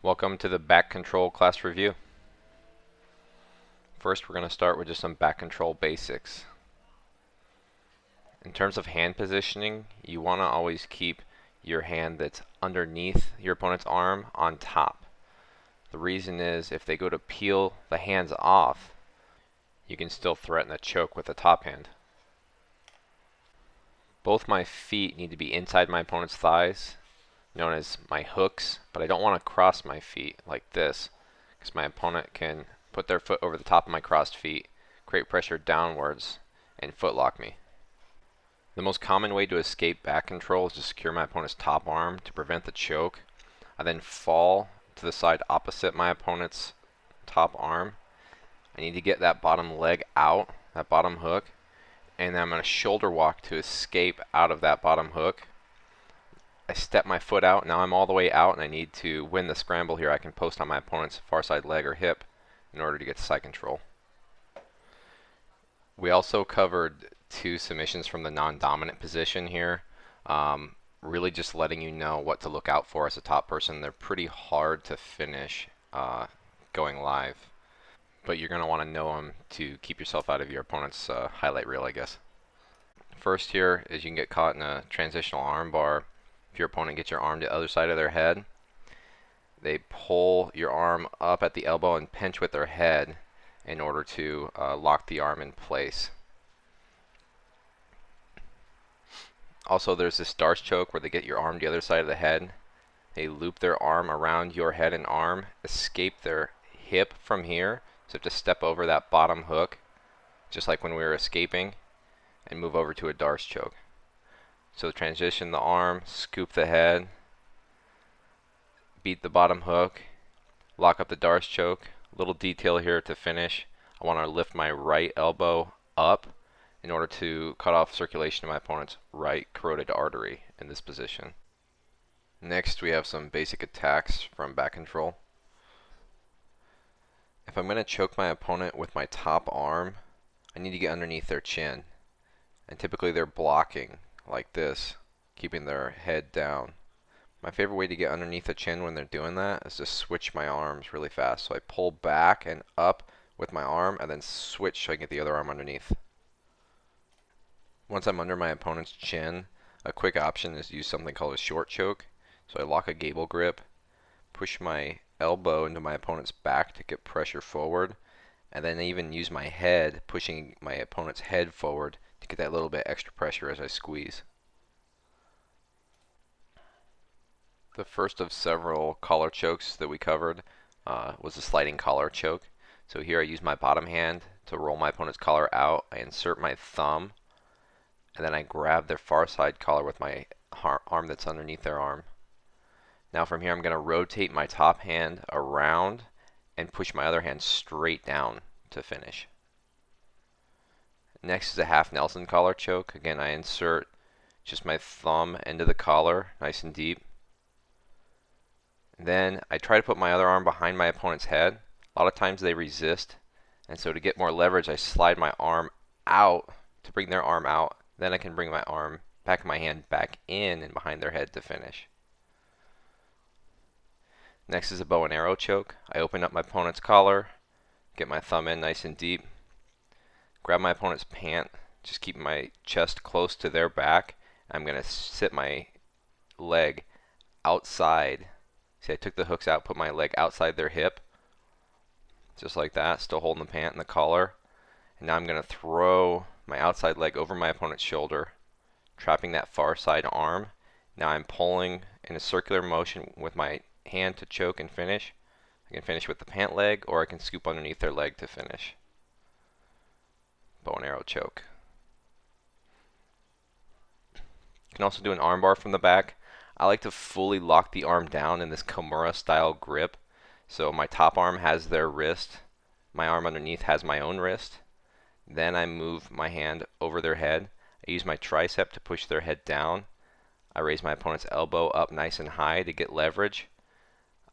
Welcome to the back control class review. First, we're going to start with just some back control basics. In terms of hand positioning, you want to always keep your hand that's underneath your opponent's arm on top. The reason is if they go to peel the hands off, you can still threaten a choke with the top hand. Both my feet need to be inside my opponent's thighs, known as my hooks, but I don't want to cross my feet like this, because my opponent can put their foot over the top of my crossed feet, create pressure downwards, and footlock me. The most common way to escape back control is to secure my opponent's top arm to prevent the choke. I then fall to the side opposite my opponent's top arm. I need to get that bottom leg out, that bottom hook, and then I'm going to shoulder walk to escape out of that bottom hook. I step my foot out, now I'm all the way out, and I need to win the scramble here. I can post on my opponent's far side leg or hip in order to get to side control. We also covered two submissions from the non-dominant position here. Really just letting you know what to look out for as a top person. They're pretty hard to finish going live, but you're going to want to know them to keep yourself out of your opponent's highlight reel, I guess. First here is you can get caught in a transitional arm bar. If your opponent gets your arm to the other side of their head, they pull your arm up at the elbow and pinch with their head in order to lock the arm in place. Also, there's this Darce choke where they get your arm to the other side of the head. They loop their arm around your head and arm, escape their hip from here, so you have to step over that bottom hook, just like when we were escaping, and move over to a Darce choke. So transition the arm, scoop the head, beat the bottom hook, lock up the Darce choke. Little detail here to finish. I want to lift my right elbow up in order to cut off circulation to my opponent's right carotid artery in this position. Next, we have some basic attacks from back control. If I'm going to choke my opponent with my top arm, I need to get underneath their chin. And typically they're blocking like this, keeping their head down. My favorite way to get underneath the chin when they're doing that is to switch my arms really fast. So I pull back and up with my arm and then switch so I can get the other arm underneath. Once I'm under my opponent's chin, a quick option is to use something called a short choke. So I lock a gable grip, push my elbow into my opponent's back to get pressure forward, and then even use my head, pushing my opponent's head forward to get that little bit extra pressure as I squeeze. The first of several collar chokes that we covered was the sliding collar choke. So here I use my bottom hand to roll my opponent's collar out. I insert my thumb, and then I grab their far side collar with my arm that's underneath their arm. Now from here I'm going to rotate my top hand around and push my other hand straight down to finish. Next is a half Nelson collar choke. Again, I insert just my thumb into the collar, nice and deep. Then I try to put my other arm behind my opponent's head. A lot of times they resist, and so to get more leverage, I slide my arm out to bring their arm out. Then I can bring my arm, back of my hand, back in and behind their head to finish. Next is a bow and arrow choke. I open up my opponent's collar, get my thumb in nice and deep, grab my opponent's pant, just keep my chest close to their back. I'm going to sit my leg outside. See, I took the hooks out, put my leg outside their hip, just like that, still holding the pant and the collar. And now I'm going to throw my outside leg over my opponent's shoulder, trapping that far side arm. Now I'm pulling in a circular motion with my hand to choke and finish. I can finish with the pant leg, or I can scoop underneath their leg to finish. Bow and arrow choke. You can also do an armbar from the back. I like to fully lock the arm down in this Kimura style grip. So my top arm has their wrist, my arm underneath has my own wrist. Then I move my hand over their head. I use my tricep to push their head down. I raise my opponent's elbow up nice and high to get leverage.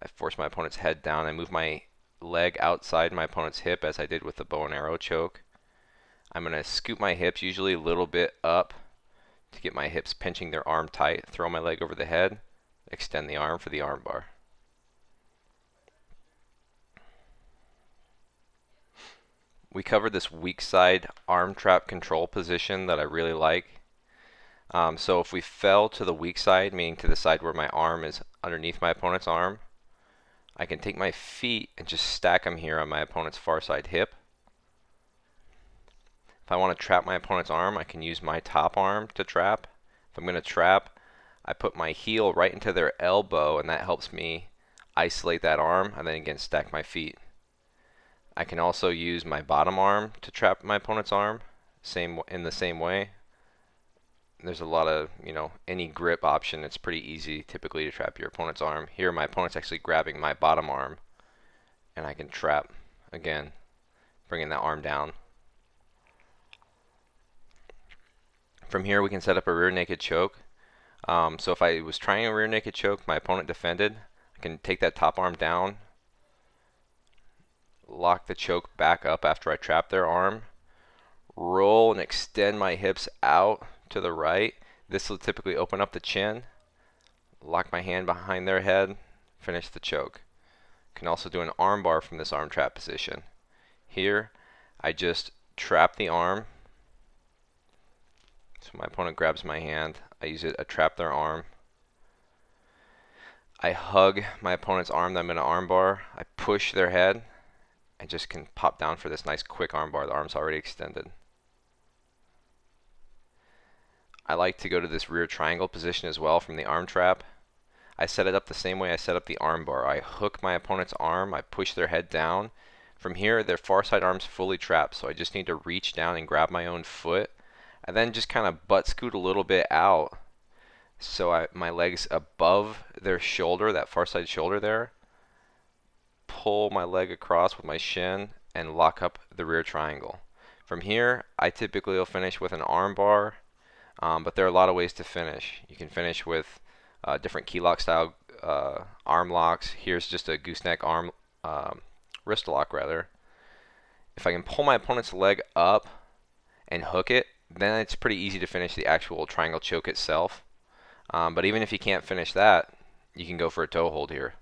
I force my opponent's head down. I move my leg outside my opponent's hip as I did with the bow and arrow choke. I'm going to scoop my hips usually a little bit up to get my hips pinching their arm tight. Throw my leg over the head, extend the arm for the arm bar. we covered this weak side arm trap control position that I really like. So if we fell to the weak side, meaning to the side where my arm is underneath my opponent's arm, I can take my feet and just stack them here on my opponent's far side hip. If I want to trap my opponent's arm, I can use my top arm to trap. If I'm going to trap, I put my heel right into their elbow, and that helps me isolate that arm, and then again stack my feet. I can also use my bottom arm to trap my opponent's arm, in the same way. There's a lot of, any grip option. It's pretty easy typically to trap your opponent's arm. Here my opponent's actually grabbing my bottom arm, and I can trap again, bringing that arm down. From here we can set up a rear naked choke. So if I was trying a rear naked choke, my opponent defended, I can take that top arm down, lock the choke back up after I trap their arm, roll and extend my hips out to the right. This will typically open up the chin, lock my hand behind their head, finish the choke. Can also do an arm bar from this arm trap position. Here I just trap the arm. So my opponent grabs my hand, I use it, I trap their arm. I hug my opponent's arm that I'm going to arm bar. I push their head. I just can pop down for this nice quick arm bar. The arm's already extended. I like to go to this rear triangle position as well from the arm trap. I set it up the same way I set up the arm bar. I hook my opponent's arm, I push their head down. From here, their far side arm's fully trapped, so I just need to reach down and grab my own foot, and then just kind of butt scoot a little bit out, so my leg's above their shoulder, that far side shoulder there. Pull my leg across with my shin and lock up the rear triangle. From here, I typically will finish with an arm bar, but there are a lot of ways to finish. You can finish with different key lock style arm locks. Here's just a gooseneck arm, wrist lock rather. If I can pull my opponent's leg up and hook it, then it's pretty easy to finish the actual triangle choke itself. But even if you can't finish that, you can go for a toe hold here.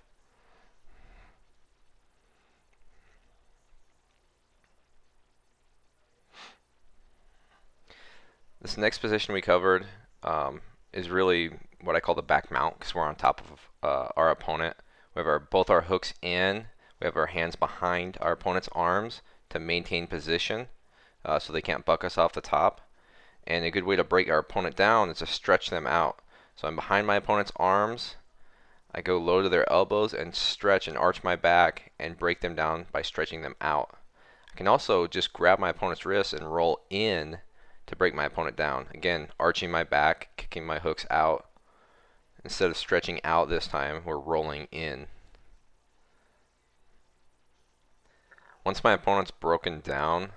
This next position we covered is really what I call the back mount, because we're on top of our opponent. We have both our hooks in, we have our hands behind our opponent's arms to maintain position so they can't buck us off the top. And a good way to break our opponent down is to stretch them out. So I'm behind my opponent's arms, I go low to their elbows and stretch and arch my back and break them down by stretching them out. I can also just grab my opponent's wrist and roll in to break my opponent down. Again, arching my back, kicking my hooks out. Instead of stretching out this time, we're rolling in. Once my opponent's broken down,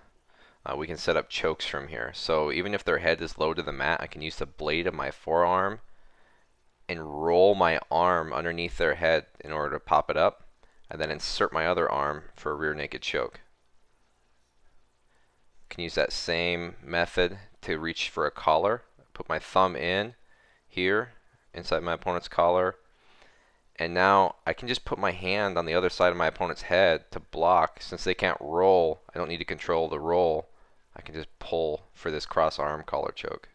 we can set up chokes from here. So even if their head is low to the mat, I can use the blade of my forearm and roll my arm underneath their head in order to pop it up, and then insert my other arm for a rear naked choke. Can use that same method to reach for a collar. Put my thumb in here inside my opponent's collar, and now I can just put my hand on the other side of my opponent's head to block. Since they can't roll, I don't need to control the roll. I can just pull for this cross arm collar choke.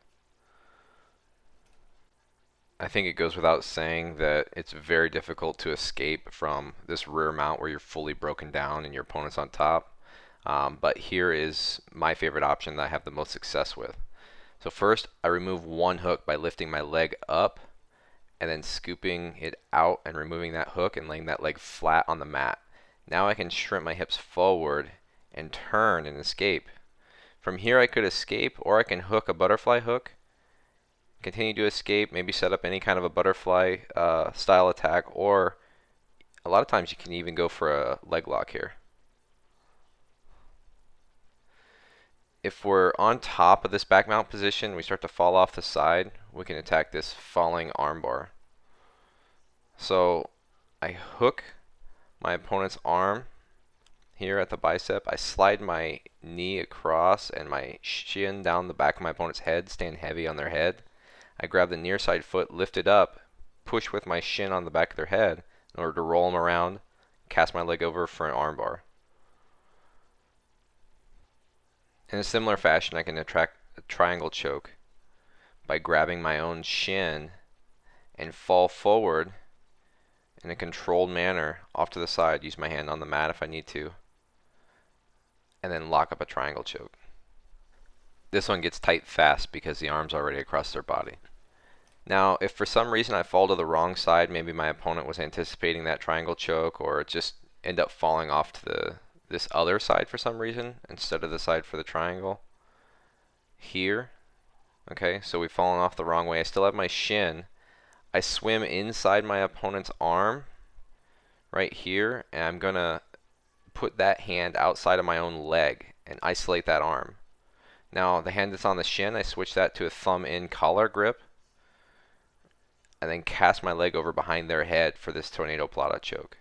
I think it goes without saying that it's very difficult to escape from this rear mount where you're fully broken down and your opponent's on top. But here is my favorite option that I have the most success with. So first, I remove one hook by lifting my leg up and then scooping it out and removing that hook and laying that leg flat on the mat. Now I can shrimp my hips forward and turn and escape. From here I could escape, or I can hook a butterfly hook, continue to escape, maybe set up any kind of a butterfly style attack, or a lot of times you can even go for a leg lock here. If we're on top of this back mount position, we start to fall off the side, we can attack this falling armbar. So I hook my opponent's arm here at the bicep. I slide my knee across and my shin down the back of my opponent's head, stand heavy on their head. I grab the near side foot, lift it up, push with my shin on the back of their head in order to roll them around, cast my leg over for an armbar. In a similar fashion, I can attract a triangle choke by grabbing my own shin and fall forward in a controlled manner off to the side, use my hand on the mat if I need to, and then lock up a triangle choke. This one gets tight fast because the arm's already across their body. Now, if for some reason I fall to the wrong side, maybe my opponent was anticipating that triangle choke, or it just end up falling off to this other side for some reason instead of the side for the triangle. Here, okay, so we've fallen off the wrong way. I still have my shin. I swim inside my opponent's arm right here, and I'm gonna put that hand outside of my own leg and isolate that arm. Now, the hand that's on the shin, I switch that to a thumb in collar grip, and then cast my leg over behind their head for this tornado plata choke.